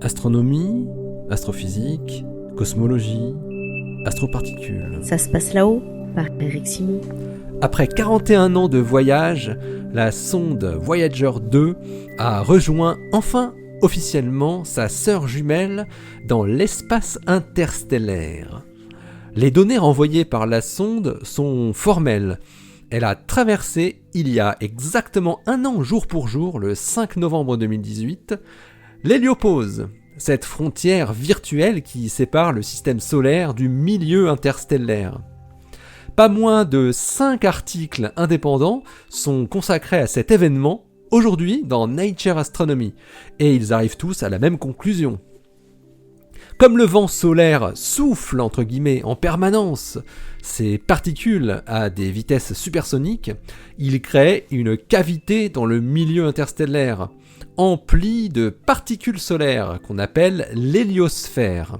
Astronomie, astrophysique, cosmologie, astroparticules. Ça se passe là-haut, par Eric Simon. Après 41 ans de voyage, la sonde Voyager 2 a rejoint enfin officiellement sa sœur jumelle dans l'espace interstellaire. Les données renvoyées par la sonde sont formelles. Elle a traversé, il y a exactement un an jour pour jour, le 5 novembre 2018, l'héliopause, cette frontière virtuelle qui sépare le système solaire du milieu interstellaire. Pas moins de 5 articles indépendants sont consacrés à cet événement aujourd'hui dans Nature Astronomy, et ils arrivent tous à la même conclusion. Comme le vent solaire souffle entre guillemets en permanence ces particules à des vitesses supersoniques, il crée une cavité dans le milieu interstellaire, emplie de particules solaires qu'on appelle l'héliosphère.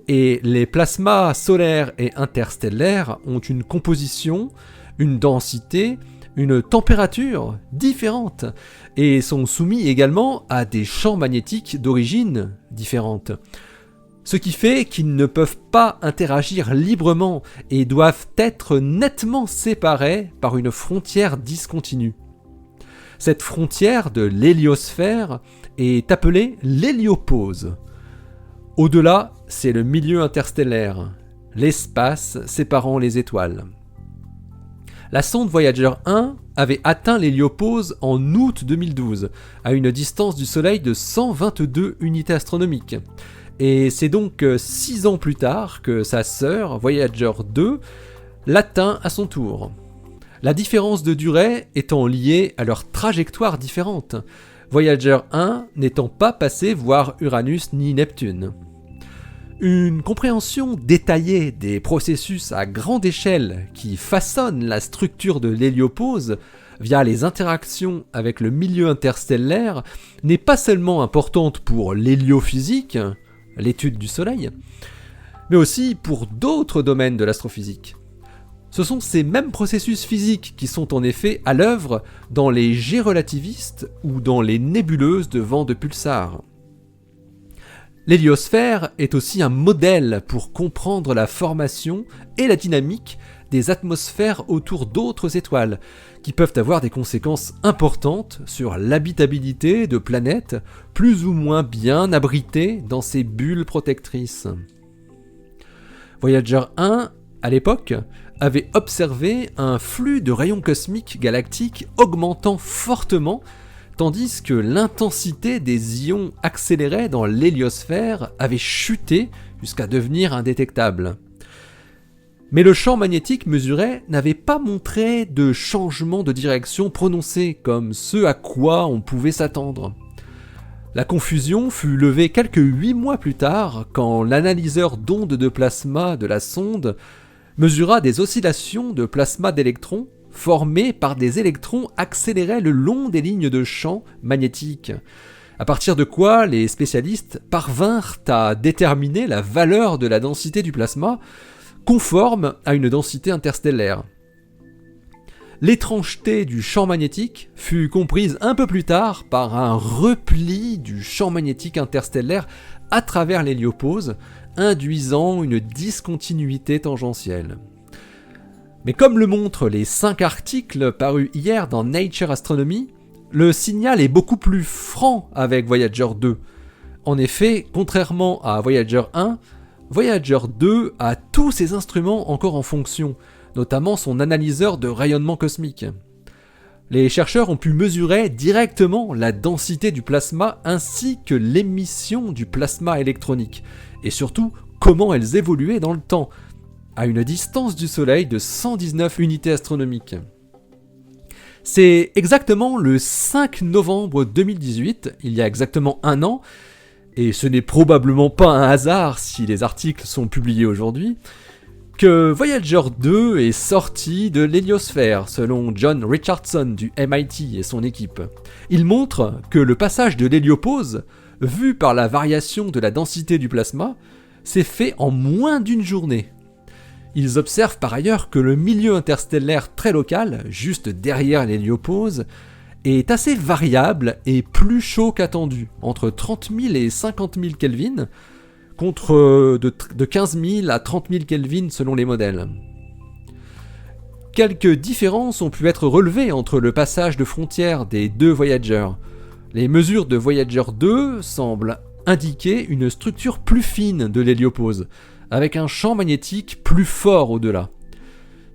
Et les plasmas solaires et interstellaires ont une composition, une densité, une température différentes et sont soumis également à des champs magnétiques d'origine différente. Ce qui fait qu'ils ne peuvent pas interagir librement et doivent être nettement séparés par une frontière discontinue. Cette frontière de l'héliosphère est appelée l'héliopause. Au-delà, c'est le milieu interstellaire, l'espace séparant les étoiles. La sonde Voyager 1 avait atteint l'héliopause en août 2012, à une distance du Soleil de 122 unités astronomiques. Et c'est donc 6 ans plus tard que sa sœur, Voyager 2, l'atteint à son tour. La différence de durée étant liée à leurs trajectoires différentes, Voyager 1 n'étant pas passé voir Uranus ni Neptune. Une compréhension détaillée des processus à grande échelle qui façonnent la structure de l'héliopause via les interactions avec le milieu interstellaire n'est pas seulement importante pour l'héliophysique, l'étude du Soleil, mais aussi pour d'autres domaines de l'astrophysique. Ce sont ces mêmes processus physiques qui sont en effet à l'œuvre dans les jets relativistes ou dans les nébuleuses de vents de pulsars. L'héliosphère est aussi un modèle pour comprendre la formation et la dynamique des atmosphères autour d'autres étoiles, qui peuvent avoir des conséquences importantes sur l'habitabilité de planètes plus ou moins bien abritées dans ces bulles protectrices. Voyager 1, à l'époque, avait observé un flux de rayons cosmiques galactiques augmentant fortement, tandis que l'intensité des ions accélérés dans l'héliosphère avait chuté jusqu'à devenir indétectable. Mais le champ magnétique mesuré n'avait pas montré de changement de direction prononcé comme ce à quoi on pouvait s'attendre. La confusion fut levée quelques 8 mois plus tard quand l'analyseur d'ondes de plasma de la sonde mesura des oscillations de plasma d'électrons formées par des électrons accélérés le long des lignes de champ magnétique, à partir de quoi les spécialistes parvinrent à déterminer la valeur de la densité du plasma conforme à une densité interstellaire. L'étrangeté du champ magnétique fut comprise un peu plus tard par un repli du champ magnétique interstellaire à travers l'héliopause, induisant une discontinuité tangentielle. Mais comme le montrent les 5 articles parus hier dans Nature Astronomy, le signal est beaucoup plus franc avec Voyager 2. En effet, contrairement à Voyager 1, Voyager 2 a tous ses instruments encore en fonction, notamment son analyseur de rayonnement cosmique. Les chercheurs ont pu mesurer directement la densité du plasma ainsi que l'émission du plasma électronique, et surtout comment elles évoluaient dans le temps, à une distance du Soleil de 119 unités astronomiques. C'est exactement le 5 novembre 2018, il y a exactement un an, et ce n'est probablement pas un hasard si les articles sont publiés aujourd'hui, que Voyager 2 est sorti de l'héliosphère, selon John Richardson du MIT et son équipe. Il montre que le passage de l'héliopause, vu par la variation de la densité du plasma, s'est fait en moins d'une journée. Ils observent par ailleurs que le milieu interstellaire très local, juste derrière l'héliopause, est assez variable et plus chaud qu'attendu, entre 30 000 et 50 000 Kelvin, contre de 15 000 à 30 000 Kelvin selon les modèles. Quelques différences ont pu être relevées entre le passage de frontière des deux Voyager. Les mesures de Voyager 2 semblent indiquer une structure plus fine de l'héliopause, avec un champ magnétique plus fort au-delà.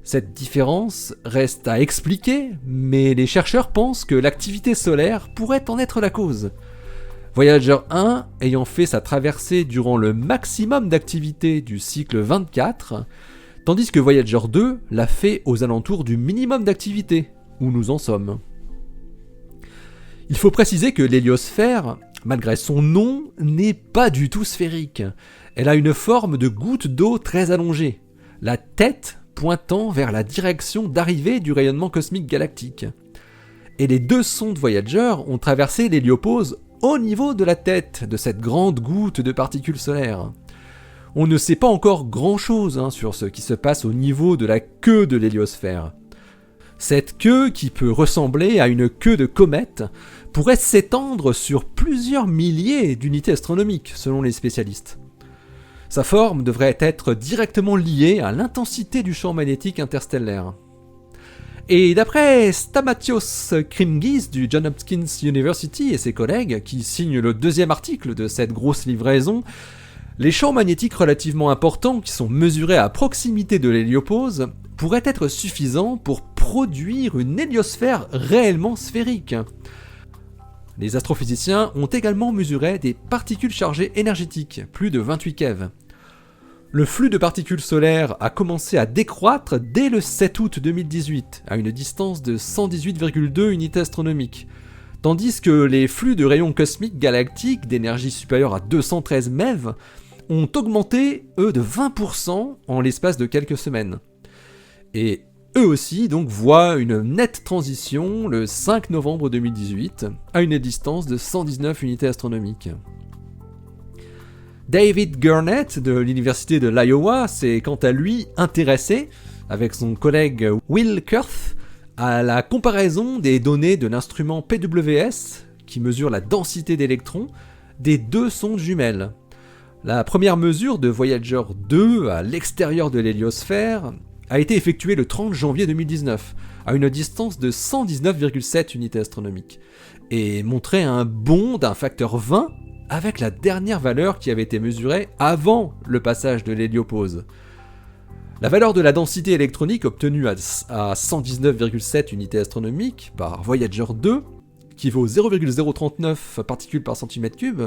Cette différence reste à expliquer, mais les chercheurs pensent que l'activité solaire pourrait en être la cause. Voyager 1 ayant fait sa traversée durant le maximum d'activité du cycle 24, tandis que Voyager 2 l'a fait aux alentours du minimum d'activité, où nous en sommes. Il faut préciser que l'héliosphère, malgré son nom, n'est pas du tout sphérique. Elle a une forme de goutte d'eau très allongée, la tête pointant vers la direction d'arrivée du rayonnement cosmique galactique. Et les deux sondes Voyager ont traversé l'héliopause au niveau de la tête de cette grande goutte de particules solaires. On ne sait pas encore grand-chose sur ce qui se passe au niveau de la queue de l'héliosphère. Cette queue, qui peut ressembler à une queue de comète, pourrait s'étendre sur plusieurs milliers d'unités astronomiques, selon les spécialistes. Sa forme devrait être directement liée à l'intensité du champ magnétique interstellaire. Et d'après Stamatios Krimgis du Johns Hopkins University et ses collègues, qui signent le deuxième article de cette grosse livraison, les champs magnétiques relativement importants qui sont mesurés à proximité de l'héliopause pourraient être suffisants pour produire une héliosphère réellement sphérique. Les astrophysiciens ont également mesuré des particules chargées énergétiques, plus de 28 keV. Le flux de particules solaires a commencé à décroître dès le 7 août 2018, à une distance de 118,2 unités astronomiques, tandis que les flux de rayons cosmiques galactiques d'énergie supérieure à 213 MeV ont augmenté, eux, de 20% en l'espace de quelques semaines. Et eux aussi donc voient une nette transition le 5 novembre 2018 à une distance de 119 unités astronomiques. David Gurnett de l'université de l'Iowa s'est quant à lui intéressé, avec son collègue Will Kurth, à la comparaison des données de l'instrument PWS, qui mesure la densité d'électrons, des deux sondes jumelles. La première mesure de Voyager 2 à l'extérieur de l'héliosphère a été effectuée le 30 janvier 2019, à une distance de 119,7 unités astronomiques, et montrait un bond d'un facteur 20 avec la dernière valeur qui avait été mesurée avant le passage de l'héliopause. La valeur de la densité électronique obtenue à 119,7 unités astronomiques par Voyager 2, qui vaut 0,039 particules par centimètre cube,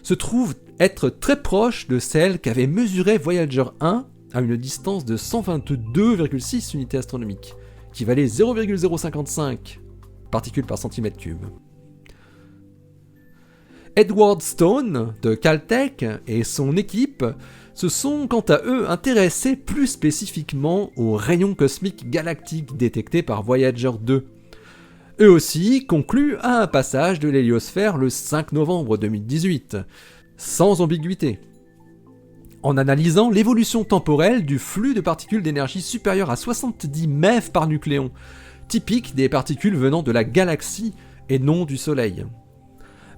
se trouve être très proche de celle qu'avait mesurée Voyager 1 à une distance de 122,6 unités astronomiques, qui valait 0,055 particules par centimètre cube. Edward Stone de Caltech et son équipe se sont quant à eux intéressés plus spécifiquement aux rayons cosmiques galactiques détectés par Voyager 2. Eux aussi concluent à un passage de l'héliosphère le 5 novembre 2018, sans ambiguïté. En analysant l'évolution temporelle du flux de particules d'énergie supérieure à 70 MeV par nucléon, typique des particules venant de la galaxie et non du Soleil.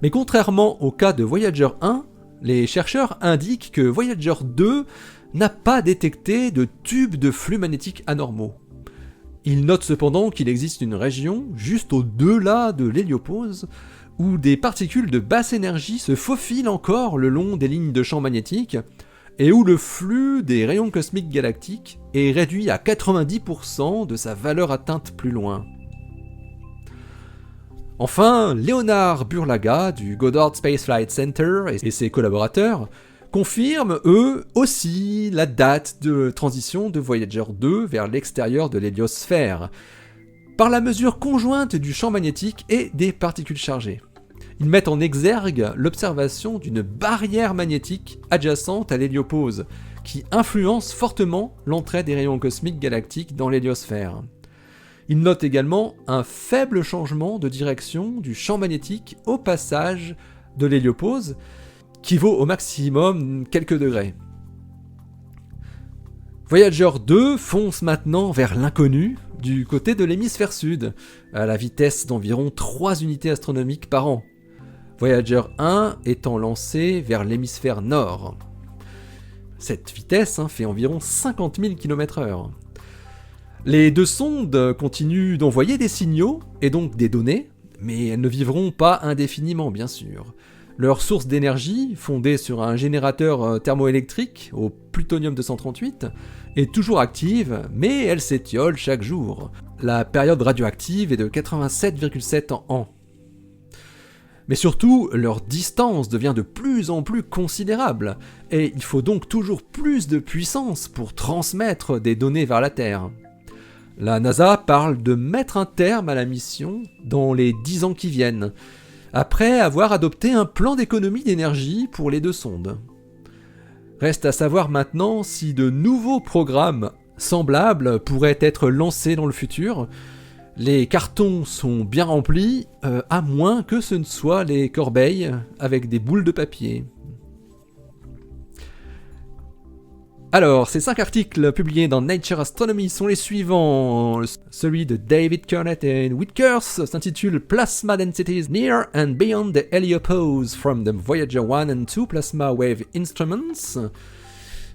Mais contrairement au cas de Voyager 1, les chercheurs indiquent que Voyager 2 n'a pas détecté de tubes de flux magnétiques anormaux. Ils notent cependant qu'il existe une région, juste au-delà de l'héliopause, où des particules de basse énergie se faufilent encore le long des lignes de champ magnétique, et où le flux des rayons cosmiques galactiques est réduit à 90% de sa valeur atteinte plus loin. Enfin, Leonard Burlaga du Goddard Space Flight Center et ses collaborateurs confirment eux aussi la date de transition de Voyager 2 vers l'extérieur de l'héliosphère, par la mesure conjointe du champ magnétique et des particules chargées. Ils mettent en exergue l'observation d'une barrière magnétique adjacente à l'héliopause, qui influence fortement l'entrée des rayons cosmiques galactiques dans l'héliosphère. Ils notent également un faible changement de direction du champ magnétique au passage de l'héliopause, qui vaut au maximum quelques degrés. Voyager 2 fonce maintenant vers l'inconnu du côté de l'hémisphère sud, à la vitesse d'environ 3 unités astronomiques par an. Voyager 1 étant lancé vers l'hémisphère nord. Cette vitesse fait environ 50 000 km/h. Les deux sondes continuent d'envoyer des signaux, et donc des données, mais elles ne vivront pas indéfiniment bien sûr. Leur source d'énergie, fondée sur un générateur thermoélectrique au plutonium-238, est toujours active, mais elle s'étiole chaque jour. La période radioactive est de 87,7 ans. Mais surtout, leur distance devient de plus en plus considérable, et il faut donc toujours plus de puissance pour transmettre des données vers la Terre. La NASA parle de mettre un terme à la mission dans les 10 ans qui viennent, après avoir adopté un plan d'économie d'énergie pour les deux sondes. Reste à savoir maintenant si de nouveaux programmes semblables pourraient être lancés dans le futur. Les cartons sont bien remplis, à moins que ce ne soient les corbeilles avec des boules de papier. Alors, ces 5 articles publiés dans Nature Astronomy sont les suivants. Celui de David Kernett et Whitkers s'intitule Plasma Densities Near and Beyond the Heliopause from the Voyager 1 and 2 Plasma Wave Instruments.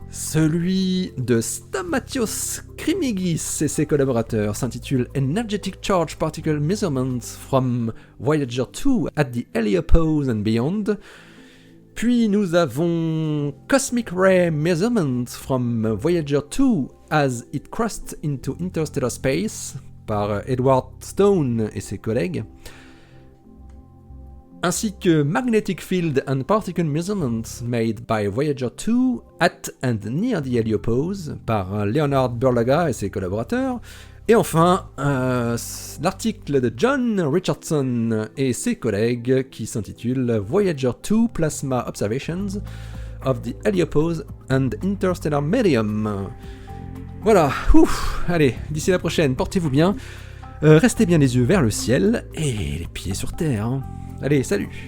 Celui de Stamatios Krimigis et ses collaborateurs s'intitule Energetic Charge Particle Measurements from Voyager 2 at the Heliopause and Beyond. Puis nous avons Cosmic Ray Measurements from Voyager 2 as it crossed into interstellar space par Edward Stone et ses collègues, ainsi que Magnetic Field and Particle Measurements made by Voyager 2 at and near the Heliopause par Leonard Berlanga et ses collaborateurs. Et enfin, l'article de John Richardson et ses collègues qui s'intitule Voyager 2 Plasma Observations of the Heliopause and Interstellar Medium. Voilà, allez, d'ici la prochaine, portez-vous bien, restez bien les yeux vers le ciel et les pieds sur terre. Allez, salut!